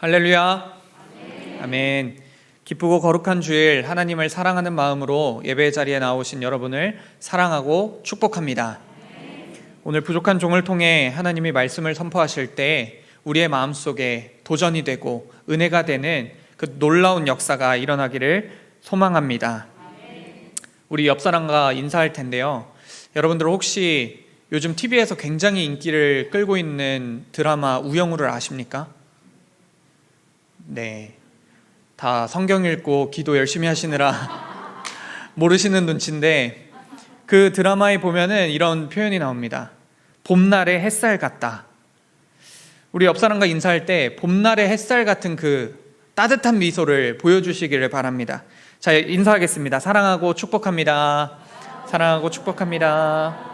할렐루야. 아멘. 기쁘고 거룩한 주일, 하나님을 사랑하는 마음으로 예배의 자리에 나오신 여러분을 사랑하고 축복합니다. 오늘 부족한 종을 통해 하나님이 말씀을 선포하실 때 우리의 마음속에 도전이 되고 은혜가 되는 그 놀라운 역사가 일어나기를 소망합니다. 우리 옆 사람과 인사할 텐데요. 여러분들 혹시 요즘 TV에서 굉장히 인기를 끌고 있는 드라마 우영우를 아십니까? 네, 다 성경 읽고 기도 열심히 하시느라 모르시는 눈치인데, 그 드라마에 보면은 이런 표현이 나옵니다. 봄날의 햇살 같다. 우리 옆 사람과 인사할 때 봄날의 햇살 같은 그 따뜻한 미소를 보여주시기를 바랍니다. 자, 인사하겠습니다. 사랑하고 축복합니다. 사랑하고 축복합니다.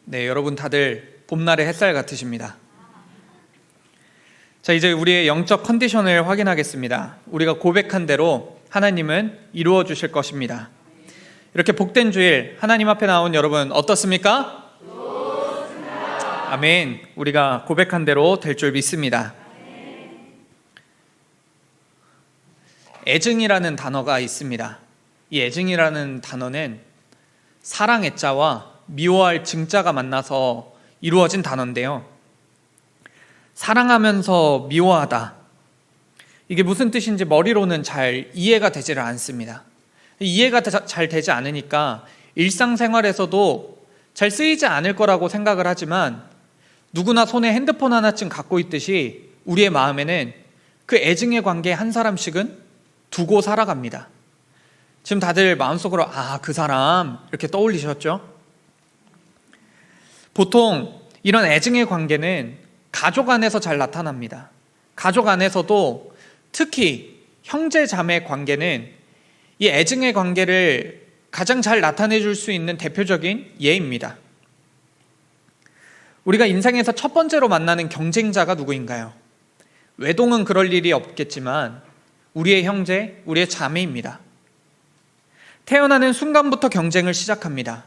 네, 여러분 다들 봄날의 햇살 같으십니다. 자, 이제 우리의 영적 컨디션을 확인하겠습니다. 우리가 고백한 대로 하나님은 이루어 주실 것입니다. 이렇게 복된 주일 하나님 앞에 나온 여러분 어떻습니까? 좋습니다. 아멘. 우리가 고백한 대로 될 줄 믿습니다. 애증이라는 단어가 있습니다. 이 애증이라는 단어는 사랑 애자와 미워할 증자가 만나서 이루어진 단어인데요. 사랑하면서 미워하다. 이게 무슨 뜻인지 머리로는 잘 이해가 되지를 않습니다. 이해가 잘 되지 않으니까 일상생활에서도 잘 쓰이지 않을 거라고 생각을 하지만, 누구나 손에 핸드폰 하나쯤 갖고 있듯이 우리의 마음에는 그 애증의 관계 한 사람씩은 두고 살아갑니다. 지금 다들 마음속으로 그 사람 이렇게 떠올리셨죠? 보통 이런 애증의 관계는 가족 안에서 잘 나타납니다. 가족 안에서도 특히 형제 자매 관계는 이 애증의 관계를 가장 잘 나타내 줄 수 있는 대표적인 예입니다. 우리가 인생에서 첫 번째로 만나는 경쟁자가 누구인가요? 외동은 그럴 일이 없겠지만 우리의 형제, 우리의 자매입니다. 태어나는 순간부터 경쟁을 시작합니다.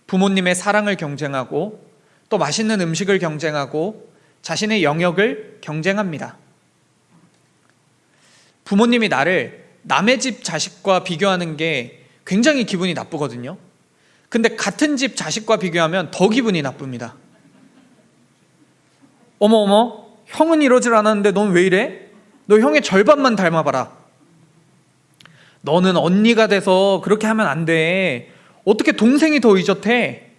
부모님의 사랑을 경쟁하고, 또 맛있는 음식을 경쟁하고, 자신의 영역을 경쟁합니다. 부모님이 나를 남의 집 자식과 비교하는 게 굉장히 기분이 나쁘거든요. 근데 같은 집 자식과 비교하면 더 기분이 나쁩니다. 어머, 형은 이러질 않았는데 넌 왜 이래? 너 형의 절반만 닮아봐라. 너는 언니가 돼서 그렇게 하면 안 돼. 어떻게 동생이 더 의젓해?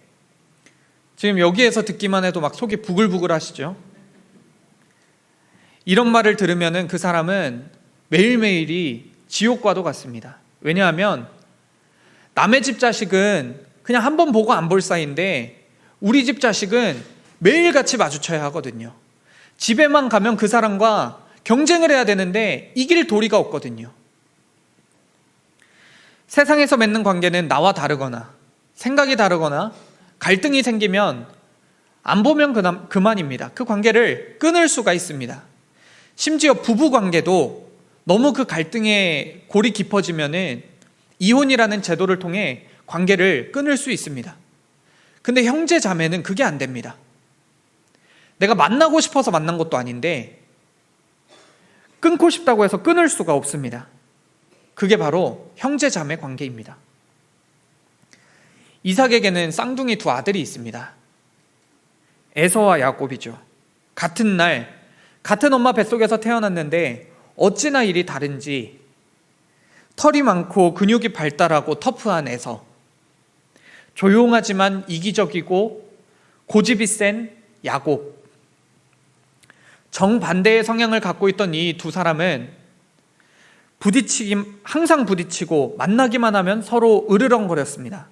지금 여기에서 듣기만 해도 막 속이 부글부글 하시죠? 이런 말을 들으면 그 사람은 매일매일이 지옥과도 같습니다. 왜냐하면 남의 집 자식은 그냥 한 번 보고 안 볼 사이인데 우리 집 자식은 매일같이 마주쳐야 하거든요. 집에만 가면 그 사람과 경쟁을 해야 되는데 이길 도리가 없거든요. 세상에서 맺는 관계는 나와 다르거나 생각이 다르거나 갈등이 생기면 안 보면 그만입니다. 그 관계를 끊을 수가 있습니다. 심지어 부부 관계도 너무 그 갈등의 골이 깊어지면은 이혼이라는 제도를 통해 관계를 끊을 수 있습니다. 근데 형제 자매는 그게 안 됩니다. 내가 만나고 싶어서 만난 것도 아닌데 끊고 싶다고 해서 끊을 수가 없습니다. 그게 바로 형제 자매 관계입니다. 이삭에게는 쌍둥이 두 아들이 있습니다. 에서와 야곱이죠. 같은 날 같은 엄마 뱃속에서 태어났는데 어찌나 일이 다른지, 털이 많고 근육이 발달하고 터프한 에서, 조용하지만 이기적이고 고집이 센 야곱. 정반대의 성향을 갖고 있던 이 두 사람은 항상 부딪히고 만나기만 하면 서로 으르렁거렸습니다.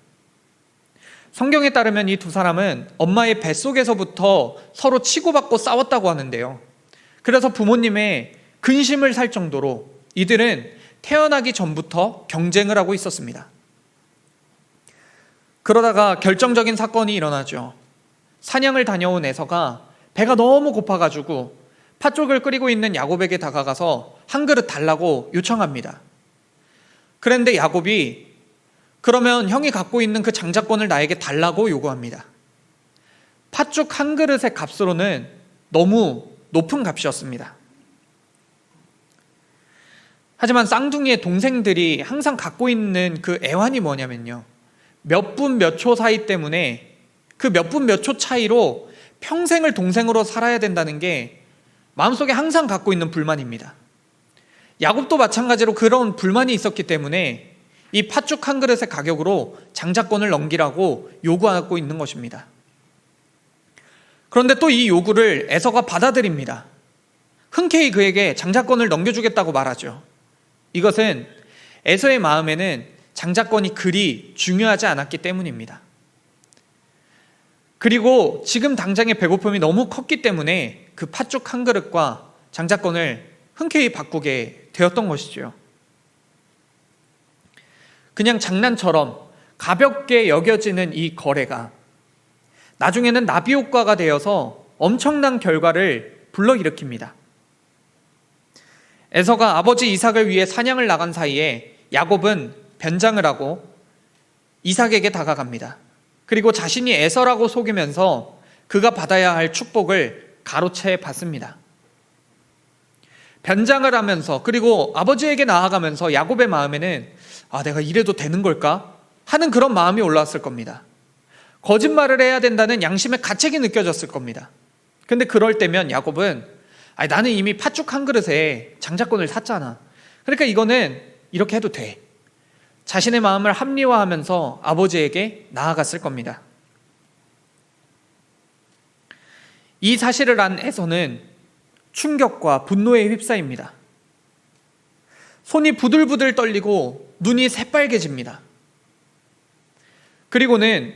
성경에 따르면 이 두 사람은 엄마의 뱃속에서부터 서로 치고받고 싸웠다고 하는데요. 그래서 부모님의 근심을 살 정도로 이들은 태어나기 전부터 경쟁을 하고 있었습니다. 그러다가 결정적인 사건이 일어나죠. 사냥을 다녀온 에서가 배가 너무 고파가지고 팥죽을 끓이고 있는 야곱에게 다가가서 한 그릇 달라고 요청합니다. 그런데 야곱이 그러면 형이 갖고 있는 그 장자권을 나에게 달라고 요구합니다. 팥죽 한 그릇의 값으로는 너무 높은 값이었습니다. 하지만 쌍둥이의 동생들이 항상 갖고 있는 그 애환이 뭐냐면요, 몇 분 몇 초 사이 때문에 그 몇 분 몇 초 차이로 평생을 동생으로 살아야 된다는 게 마음속에 항상 갖고 있는 불만입니다. 야곱도 마찬가지로 그런 불만이 있었기 때문에 이 팥죽 한 그릇의 가격으로 장자권을 넘기라고 요구하고 있는 것입니다. 그런데 또 이 요구를 에서가 받아들입니다. 흔쾌히 그에게 장자권을 넘겨주겠다고 말하죠. 이것은 에서의 마음에는 장자권이 그리 중요하지 않았기 때문입니다. 그리고 지금 당장의 배고픔이 너무 컸기 때문에 그 팥죽 한 그릇과 장자권을 흔쾌히 바꾸게 되었던 것이죠. 그냥 장난처럼 가볍게 여겨지는 이 거래가 나중에는 나비 효과가 되어서 엄청난 결과를 불러일으킵니다. 에서가 아버지 이삭을 위해 사냥을 나간 사이에 야곱은 변장을 하고 이삭에게 다가갑니다. 그리고 자신이 에서라고 속이면서 그가 받아야 할 축복을 가로채 받습니다. 변장을 하면서 그리고 아버지에게 나아가면서 야곱의 마음에는 내가 이래도 되는 걸까? 하는 그런 마음이 올라왔을 겁니다. 거짓말을 해야 된다는 양심의 가책이 느껴졌을 겁니다. 근데 그럴 때면 야곱은 나는 이미 팥죽 한 그릇에 장자권을 샀잖아. 그러니까 이거는 이렇게 해도 돼. 자신의 마음을 합리화하면서 아버지에게 나아갔을 겁니다. 이 사실을 안 에서는 충격과 분노에 휩싸입니다. 손이 부들부들 떨리고 눈이 새빨개집니다. 그리고는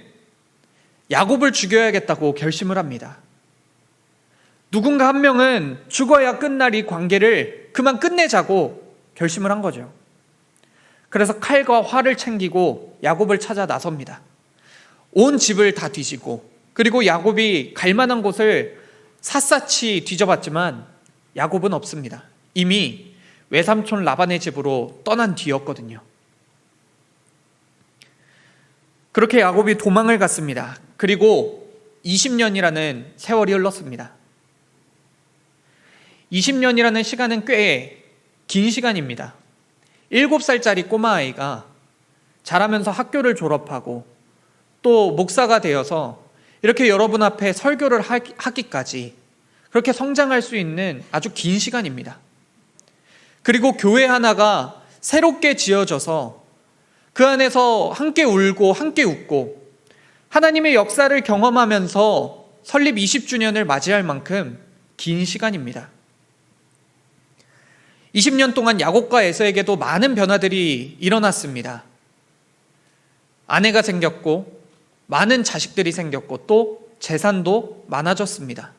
야곱을 죽여야겠다고 결심을 합니다. 누군가 한 명은 죽어야 끝날 이 관계를 그만 끝내자고 결심을 한 거죠. 그래서 칼과 활을 챙기고 야곱을 찾아 나섭니다. 온 집을 다 뒤지고 그리고 야곱이 갈 만한 곳을 샅샅이 뒤져봤지만 야곱은 없습니다. 이미 외삼촌 라반의 집으로 떠난 뒤였거든요. 그렇게 야곱이 도망을 갔습니다. 그리고 20년이라는 세월이 흘렀습니다. 20년이라는 시간은 꽤 긴 시간입니다. 7살짜리 꼬마아이가 자라면서 학교를 졸업하고 또 목사가 되어서 이렇게 여러분 앞에 설교를 하기까지 그렇게 성장할 수 있는 아주 긴 시간입니다. 그리고 교회 하나가 새롭게 지어져서 그 안에서 함께 울고 함께 웃고 하나님의 역사를 경험하면서 설립 20주년을 맞이할 만큼 긴 시간입니다. 20년 동안 야곱과 에서에게도 많은 변화들이 일어났습니다. 아내가 생겼고 많은 자식들이 생겼고 또 재산도 많아졌습니다.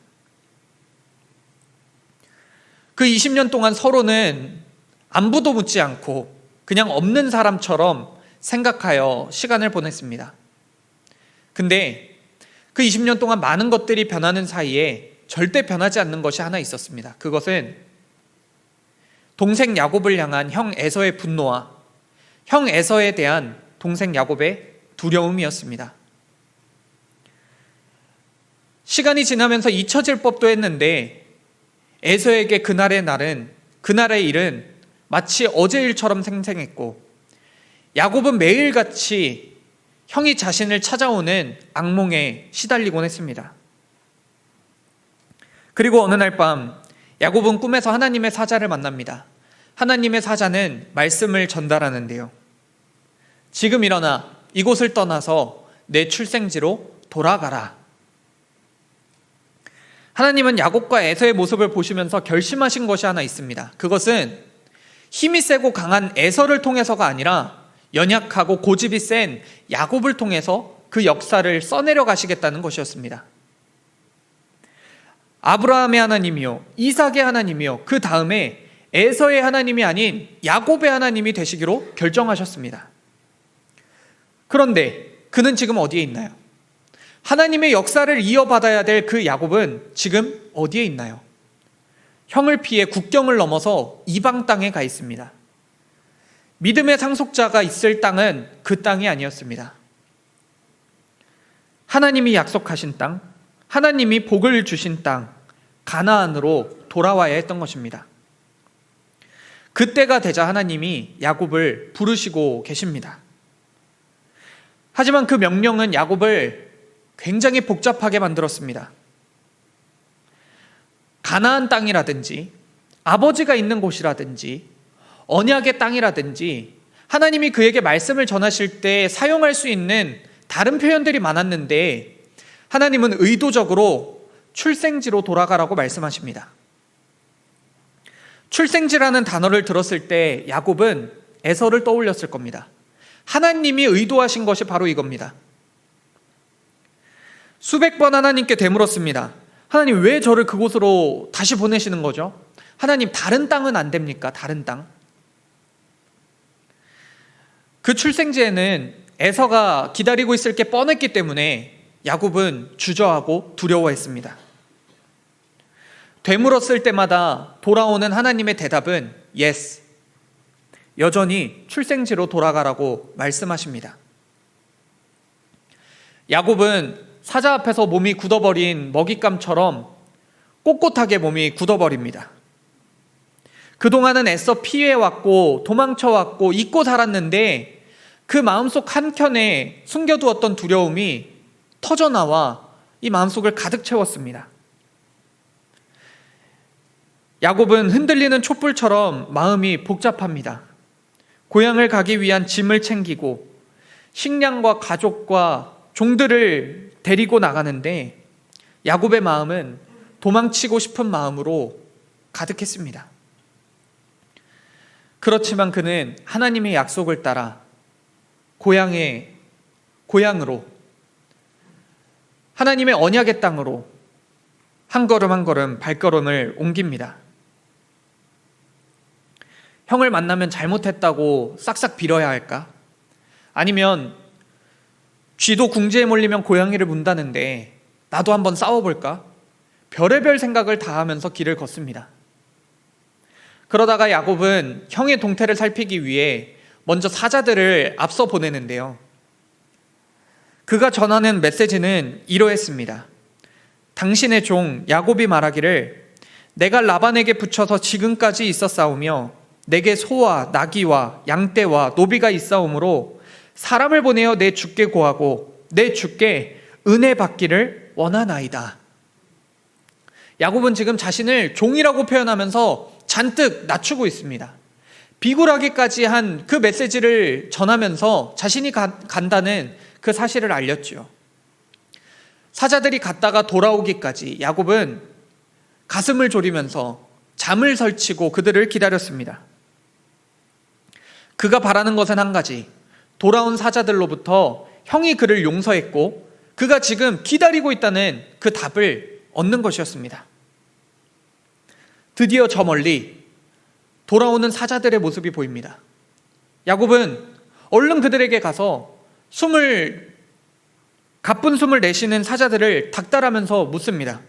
그 20년 동안 서로는 안부도 묻지 않고 그냥 없는 사람처럼 생각하여 시간을 보냈습니다. 근데 그 20년 동안 많은 것들이 변하는 사이에 절대 변하지 않는 것이 하나 있었습니다. 그것은 동생 야곱을 향한 형 에서의 분노와 형 에서에 대한 동생 야곱의 두려움이었습니다. 시간이 지나면서 잊혀질 법도 했는데 에서에게 그날의 일은 마치 어제 일처럼 생생했고 야곱은 매일같이 형이 자신을 찾아오는 악몽에 시달리곤 했습니다. 그리고 어느 날 밤 야곱은 꿈에서 하나님의 사자를 만납니다. 하나님의 사자는 말씀을 전달하는데요. 지금 일어나 이곳을 떠나서 내 출생지로 돌아가라. 하나님은 야곱과 에서의 모습을 보시면서 결심하신 것이 하나 있습니다. 그것은 힘이 세고 강한 에서를 통해서가 아니라 연약하고 고집이 센 야곱을 통해서 그 역사를 써내려 가시겠다는 것이었습니다. 아브라함의 하나님이요 이삭의 하나님이요 그 다음에 에서의 하나님이 아닌 야곱의 하나님이 되시기로 결정하셨습니다. 그런데 그는 지금 어디에 있나요? 하나님의 역사를 이어받아야 될 그 야곱은 지금 어디에 있나요? 형을 피해 국경을 넘어서 이방 땅에 가 있습니다. 믿음의 상속자가 있을 땅은 그 땅이 아니었습니다. 하나님이 약속하신 땅, 하나님이 복을 주신 땅, 가나안으로 돌아와야 했던 것입니다. 그때가 되자 하나님이 야곱을 부르시고 계십니다. 하지만 그 명령은 야곱을 굉장히 복잡하게 만들었습니다. 가나안 땅이라든지 아버지가 있는 곳이라든지 언약의 땅이라든지 하나님이 그에게 말씀을 전하실 때 사용할 수 있는 다른 표현들이 많았는데 하나님은 의도적으로 출생지로 돌아가라고 말씀하십니다. 출생지라는 단어를 들었을 때 야곱은 에서를 떠올렸을 겁니다. 하나님이 의도하신 것이 바로 이겁니다. 수백 번 하나님께 되물었습니다. 하나님, 왜 저를 그곳으로 다시 보내시는 거죠? 하나님, 다른 땅은 안 됩니까? 다른 땅? 그 출생지에는 에서가 기다리고 있을 게 뻔했기 때문에 야곱은 주저하고 두려워했습니다. 되물었을 때마다 돌아오는 하나님의 대답은 yes, 여전히 출생지로 돌아가라고 말씀하십니다. 야곱은 사자 앞에서 몸이 굳어버린 먹잇감처럼 꼿꼿하게 몸이 굳어버립니다. 그동안은 애써 피해왔고 도망쳐왔고 잊고 살았는데 그 마음속 한켠에 숨겨두었던 두려움이 터져나와 이 마음속을 가득 채웠습니다. 야곱은 흔들리는 촛불처럼 마음이 복잡합니다. 고향을 가기 위한 짐을 챙기고 식량과 가족과 종들을 데리고 나가는데 야곱의 마음은 도망치고 싶은 마음으로 가득했습니다. 그렇지만 그는 하나님의 약속을 따라 고향으로 하나님의 언약의 땅으로 한 걸음 한 걸음 발걸음을 옮깁니다. 형을 만나면 잘못했다고 싹싹 빌어야 할까? 아니면 쥐도 궁지에 몰리면 고양이를 문다는데 나도 한번 싸워볼까? 별의별 생각을 다 하면서 길을 걷습니다. 그러다가 야곱은 형의 동태를 살피기 위해 먼저 사자들을 앞서 보내는데요. 그가 전하는 메시지는 이러했습니다. 당신의 종 야곱이 말하기를 내가 라반에게 붙여서 지금까지 있었사오며 내게 소와 나귀와 양떼와 노비가 있사오므로 사람을 보내어 내 주께 고하고 내 주께 은혜 받기를 원하나이다. 야곱은 지금 자신을 종이라고 표현하면서 잔뜩 낮추고 있습니다. 비굴하기까지 한 그 메시지를 전하면서 자신이 간다는 그 사실을 알렸죠. 사자들이 갔다가 돌아오기까지 야곱은 가슴을 졸이면서 잠을 설치고 그들을 기다렸습니다. 그가 바라는 것은 한 가지, 돌아온 사자들로부터 형이 그를 용서했고 그가 지금 기다리고 있다는 그 답을 얻는 것이었습니다. 드디어 저 멀리 돌아오는 사자들의 모습이 보입니다. 야곱은 얼른 그들에게 가서 가쁜 숨을 내쉬는 사자들을 닥달하면서 묻습니다.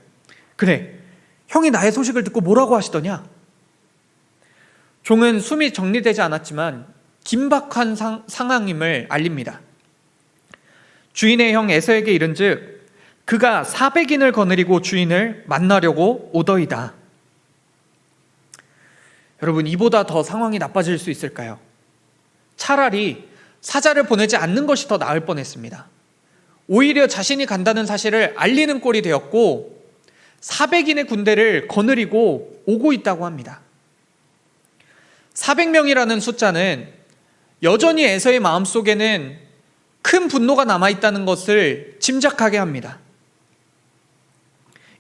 그래, 형이 나의 소식을 듣고 뭐라고 하시더냐? 종은 숨이 정리되지 않았지만 긴박한 상황임을 알립니다. 주인의 형 에서에게 이른즉 그가 400인을 거느리고 주인을 만나려고 오더이다. 여러분, 이보다 더 상황이 나빠질 수 있을까요? 차라리 사자를 보내지 않는 것이 더 나을 뻔했습니다. 오히려 자신이 간다는 사실을 알리는 꼴이 되었고 400인의 군대를 거느리고 오고 있다고 합니다. 400명이라는 숫자는 여전히 에서의 마음속에는 큰 분노가 남아있다는 것을 짐작하게 합니다.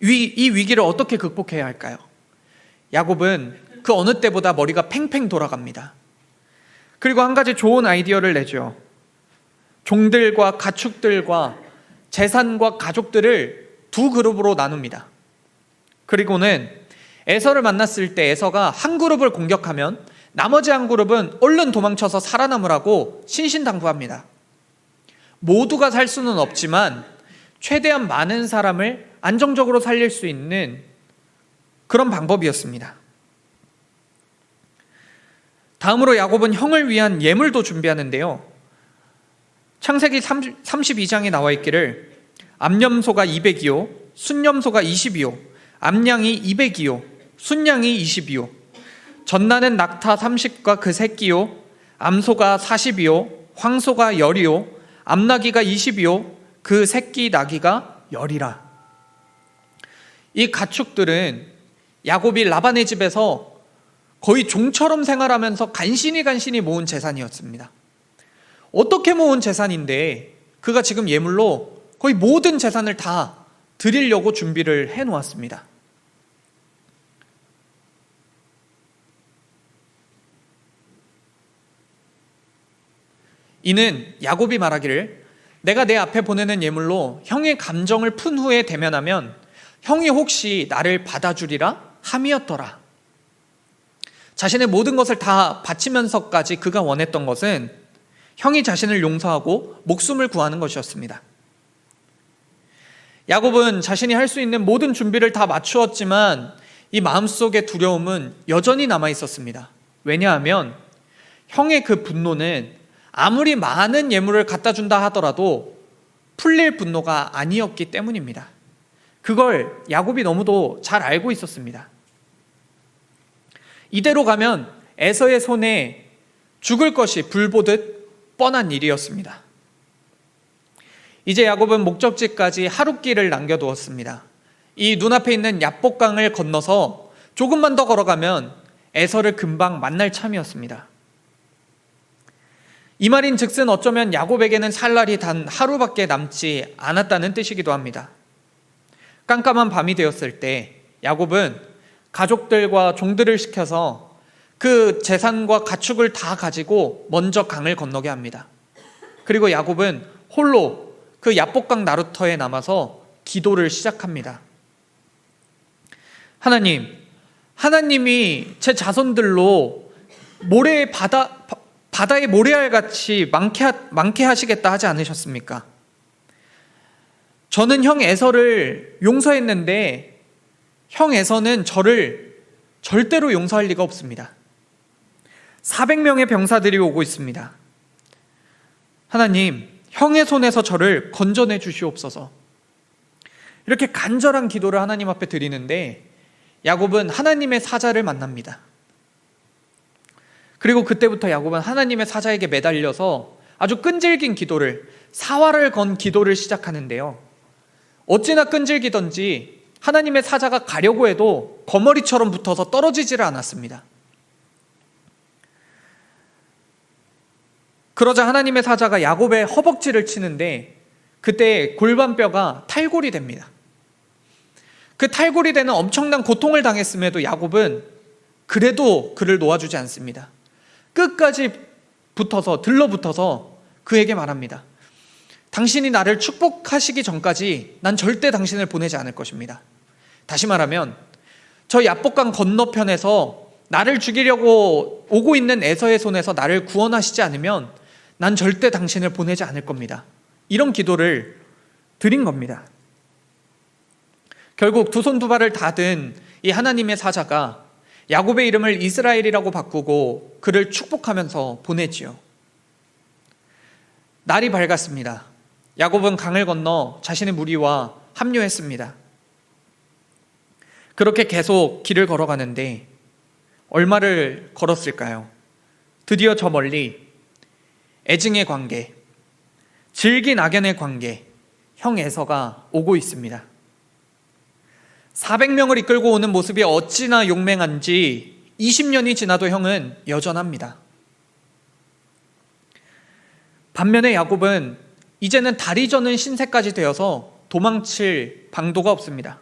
이 위기를 어떻게 극복해야 할까요? 야곱은 그 어느 때보다 머리가 팽팽 돌아갑니다. 그리고 한 가지 좋은 아이디어를 내죠. 종들과 가축들과 재산과 가족들을 두 그룹으로 나눕니다. 그리고는 에서를 만났을 때 에서가 한 그룹을 공격하면 나머지 한 그룹은 얼른 도망쳐서 살아남으라고 신신당부합니다. 모두가 살 수는 없지만 최대한 많은 사람을 안정적으로 살릴 수 있는 그런 방법이었습니다. 다음으로 야곱은 형을 위한 예물도 준비하는데요. 창세기 32장에 나와 있기를 암염소가 200이요 순염소가 20이요 암양이 200이요 순양이 20이요 젖나는 낙타 30과 그 새끼요 암소가 40이요 황소가 10이요 암나귀가 20이요 그 새끼 나귀가 10이라. 이 가축들은 야곱이 라반의 집에서 거의 종처럼 생활하면서 간신히 모은 재산이었습니다. 어떻게 모은 재산인데 그가 지금 예물로 거의 모든 재산을 다 드리려고 준비를 해놓았습니다. 이는 야곱이 말하기를 내가 내 앞에 보내는 예물로 형의 감정을 푼 후에 대면하면 형이 혹시 나를 받아주리라 함이었더라. 자신의 모든 것을 다 바치면서까지 그가 원했던 것은 형이 자신을 용서하고 목숨을 구하는 것이었습니다. 야곱은 자신이 할 수 있는 모든 준비를 다 맞추었지만 이 마음속의 두려움은 여전히 남아 있었습니다. 왜냐하면 형의 그 분노는 아무리 많은 예물을 갖다 준다 하더라도 풀릴 분노가 아니었기 때문입니다. 그걸 야곱이 너무도 잘 알고 있었습니다. 이대로 가면 에서의 손에 죽을 것이 불보듯 뻔한 일이었습니다. 이제 야곱은 목적지까지 하룻길을 남겨두었습니다. 이 눈앞에 있는 야복강을 건너서 조금만 더 걸어가면 에서를 금방 만날 참이었습니다. 이 말인 즉슨 어쩌면 야곱에게는 살 날이 단 하루밖에 남지 않았다는 뜻이기도 합니다. 깜깜한 밤이 되었을 때 야곱은 가족들과 종들을 시켜서 그 재산과 가축을 다 가지고 먼저 강을 건너게 합니다. 그리고 야곱은 홀로 그 야복강 나루터에 남아서 기도를 시작합니다. 하나님이 제 자손들로 바다의 모래알같이 많게 하시겠다 하지 않으셨습니까? 저는 형 에서를 용서했는데 형 에서는 저를 절대로 용서할 리가 없습니다. 400명의 병사들이 오고 있습니다. 하나님, 형의 손에서 저를 건져내 주시옵소서. 이렇게 간절한 기도를 하나님 앞에 드리는데 야곱은 하나님의 사자를 만납니다. 그리고 그때부터 야곱은 하나님의 사자에게 매달려서 아주 끈질긴 기도를, 사활을 건 기도를 시작하는데요. 어찌나 끈질기던지 하나님의 사자가 가려고 해도 거머리처럼 붙어서 떨어지지를 않았습니다. 그러자 하나님의 사자가 야곱의 허벅지를 치는데 그때 골반뼈가 탈골이 됩니다. 그 탈골이 되는 엄청난 고통을 당했음에도 야곱은 그래도 그를 놓아주지 않습니다. 끝까지 들러붙어서 그에게 말합니다. 당신이 나를 축복하시기 전까지 난 절대 당신을 보내지 않을 것입니다. 다시 말하면 저 야복강 건너편에서 나를 죽이려고 오고 있는 에서의 손에서 나를 구원하시지 않으면 난 절대 당신을 보내지 않을 겁니다. 이런 기도를 드린 겁니다. 결국 두 손 두 발을 다 든 이 하나님의 사자가 야곱의 이름을 이스라엘이라고 바꾸고 그를 축복하면서 보내지요. 날이 밝았습니다. 야곱은 강을 건너 자신의 무리와 합류했습니다. 그렇게 계속 길을 걸어가는데 얼마를 걸었을까요? 드디어 저 멀리 애증의 관계, 질긴 악연의 관계, 형 에서가 오고 있습니다. 400명을 이끌고 오는 모습이 어찌나 용맹한지 20년이 지나도 형은 여전합니다. 반면에 야곱은 이제는 다리 저는 신세까지 되어서 도망칠 방도가 없습니다.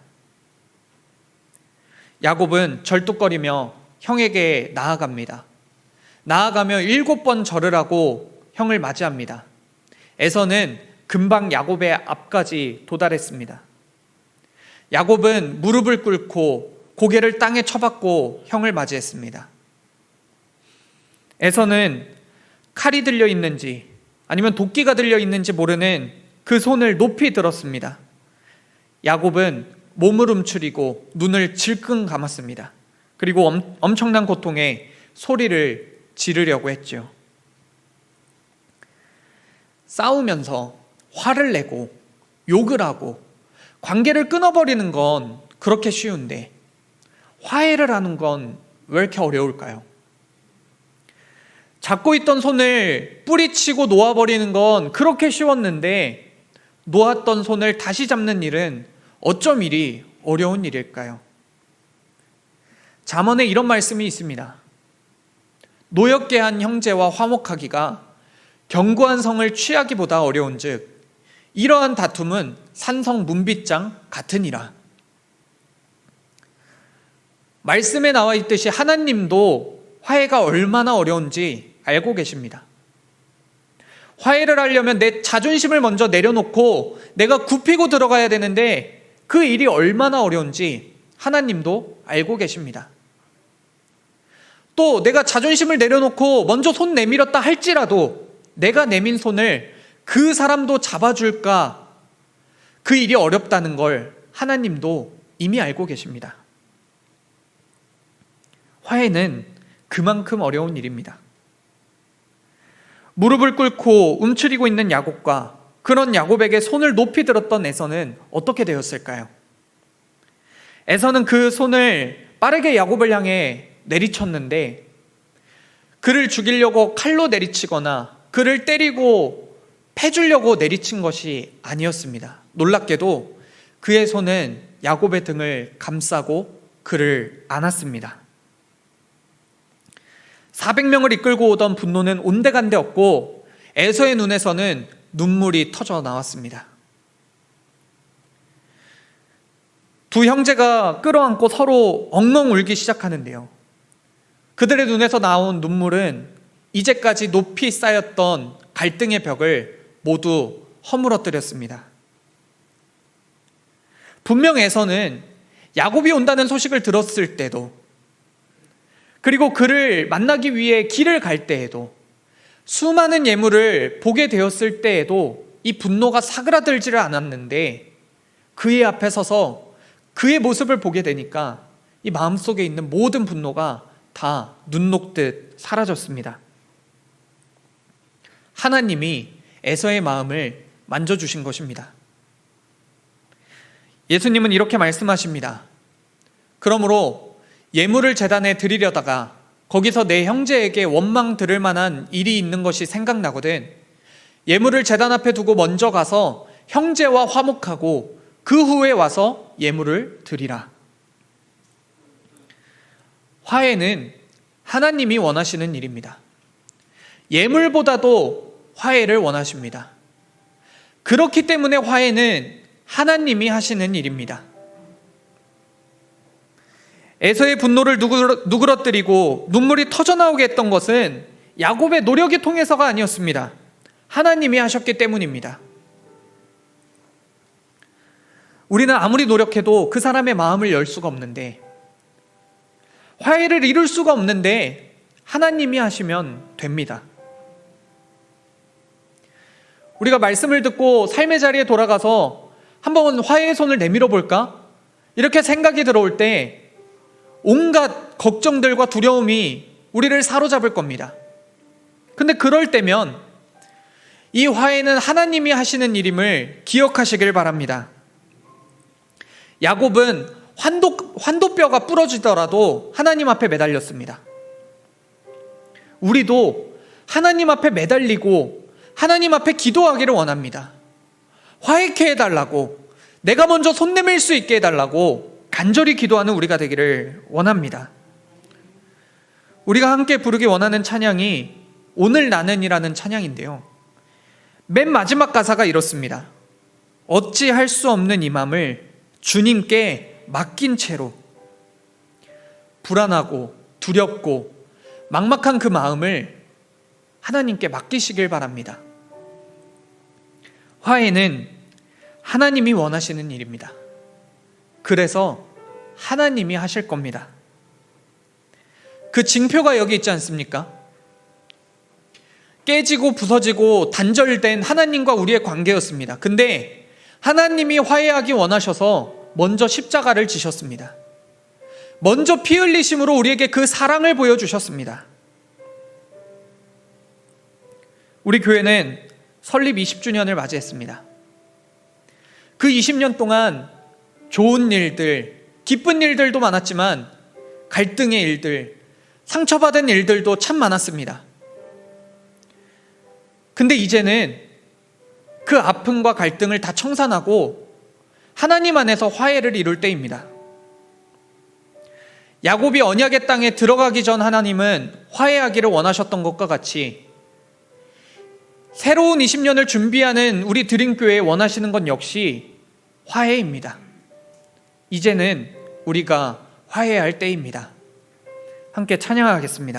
야곱은 절뚝거리며 형에게 나아갑니다. 나아가며 7번 절을 하고 형을 맞이합니다. 에서는 금방 야곱의 앞까지 도달했습니다. 야곱은 무릎을 꿇고 고개를 땅에 쳐박고 형을 맞이했습니다. 에서는 칼이 들려 있는지 아니면 도끼가 들려 있는지 모르는 그 손을 높이 들었습니다. 야곱은 몸을 움츠리고 눈을 질끈 감았습니다. 그리고 엄청난 고통에 소리를 지르려고 했죠. 싸우면서 화를 내고 욕을 하고 관계를 끊어버리는 건 그렇게 쉬운데 화해를 하는 건 왜 이렇게 어려울까요? 잡고 있던 손을 뿌리치고 놓아버리는 건 그렇게 쉬웠는데 놓았던 손을 다시 잡는 일은 어쩜 이리 어려운 일일까요? 잠언에 이런 말씀이 있습니다. 노엽게 한 형제와 화목하기가 견고한 성을 취하기보다 어려운즉 이러한 다툼은 산성 문빗장 같으니라. 말씀에 나와 있듯이 하나님도 화해가 얼마나 어려운지 알고 계십니다. 화해를 하려면 내 자존심을 먼저 내려놓고 내가 굽히고 들어가야 되는데 그 일이 얼마나 어려운지 하나님도 알고 계십니다. 또 내가 자존심을 내려놓고 먼저 손 내밀었다 할지라도 내가 내민 손을 그 사람도 잡아줄까, 그 일이 어렵다는 걸 하나님도 이미 알고 계십니다. 화해는 그만큼 어려운 일입니다. 무릎을 꿇고 움츠리고 있는 야곱과 그런 야곱에게 손을 높이 들었던 에서는 어떻게 되었을까요? 에서는 그 손을 빠르게 야곱을 향해 내리쳤는데 그를 죽이려고 칼로 내리치거나 그를 때리고 패주려고 내리친 것이 아니었습니다. 놀랍게도 그의 손은 야곱의 등을 감싸고 그를 안았습니다. 400명을 이끌고 오던 분노는 온데간데 없고 에서의 눈에서는 눈물이 터져 나왔습니다. 두 형제가 끌어안고 서로 엉엉 울기 시작하는데요. 그들의 눈에서 나온 눈물은 이제까지 높이 쌓였던 갈등의 벽을 모두 허물어뜨렸습니다. 분명 에서는 야곱이 온다는 소식을 들었을 때도, 그리고 그를 만나기 위해 길을 갈 때에도, 수많은 예물을 보게 되었을 때에도 이 분노가 사그라들지를 않았는데 그의 앞에 서서 그의 모습을 보게 되니까 이 마음속에 있는 모든 분노가 다 눈 녹듯 사라졌습니다. 하나님이 에서의 마음을 만져주신 것입니다. 예수님은 이렇게 말씀하십니다. 그러므로 예물을 제단에 드리려다가 거기서 내 형제에게 원망 들을 만한 일이 있는 것이 생각나거든 예물을 제단 앞에 두고 먼저 가서 형제와 화목하고 그 후에 와서 예물을 드리라. 화해는 하나님이 원하시는 일입니다. 예물보다도 화해를 원하십니다. 그렇기 때문에 화해는 하나님이 하시는 일입니다. 에서의 분노를 누그러뜨리고 눈물이 터져나오게 했던 것은 야곱의 노력이 통해서가 아니었습니다. 하나님이 하셨기 때문입니다. 우리는 아무리 노력해도 그 사람의 마음을 열 수가 없는데, 화해를 이룰 수가 없는데 하나님이 하시면 됩니다. 우리가 말씀을 듣고 삶의 자리에 돌아가서 한번 화해의 손을 내밀어 볼까? 이렇게 생각이 들어올 때 온갖 걱정들과 두려움이 우리를 사로잡을 겁니다. 근데 그럴 때면 이 화해는 하나님이 하시는 일임을 기억하시길 바랍니다. 야곱은 환도뼈가 부러지더라도 하나님 앞에 매달렸습니다. 우리도 하나님 앞에 매달리고 하나님 앞에 기도하기를 원합니다. 화해케 해달라고, 내가 먼저 손 내밀 수 있게 해달라고 간절히 기도하는 우리가 되기를 원합니다. 우리가 함께 부르기 원하는 찬양이 오늘 나는이라는 찬양인데요, 맨 마지막 가사가 이렇습니다. 어찌할 수 없는 이 맘을 주님께 맡긴 채로, 불안하고 두렵고 막막한 그 마음을 하나님께 맡기시길 바랍니다. 화해는 하나님이 원하시는 일입니다. 그래서 하나님이 하실 겁니다. 그 징표가 여기 있지 않습니까? 깨지고 부서지고 단절된 하나님과 우리의 관계였습니다. 근데 하나님이 화해하기 원하셔서 먼저 십자가를 지셨습니다. 먼저 피 흘리심으로 우리에게 그 사랑을 보여주셨습니다. 우리 교회는 설립 20주년을 맞이했습니다. 그 20년 동안 좋은 일들, 기쁜 일들도 많았지만 갈등의 일들, 상처받은 일들도 참 많았습니다. 근데 이제는 그 아픔과 갈등을 다 청산하고 하나님 안에서 화해를 이룰 때입니다. 야곱이 언약의 땅에 들어가기 전 하나님은 화해하기를 원하셨던 것과 같이 새로운 20년을 준비하는 우리 드림교회에 원하시는 것 역시 화해입니다. 이제는 우리가 화해할 때입니다. 함께 찬양하겠습니다.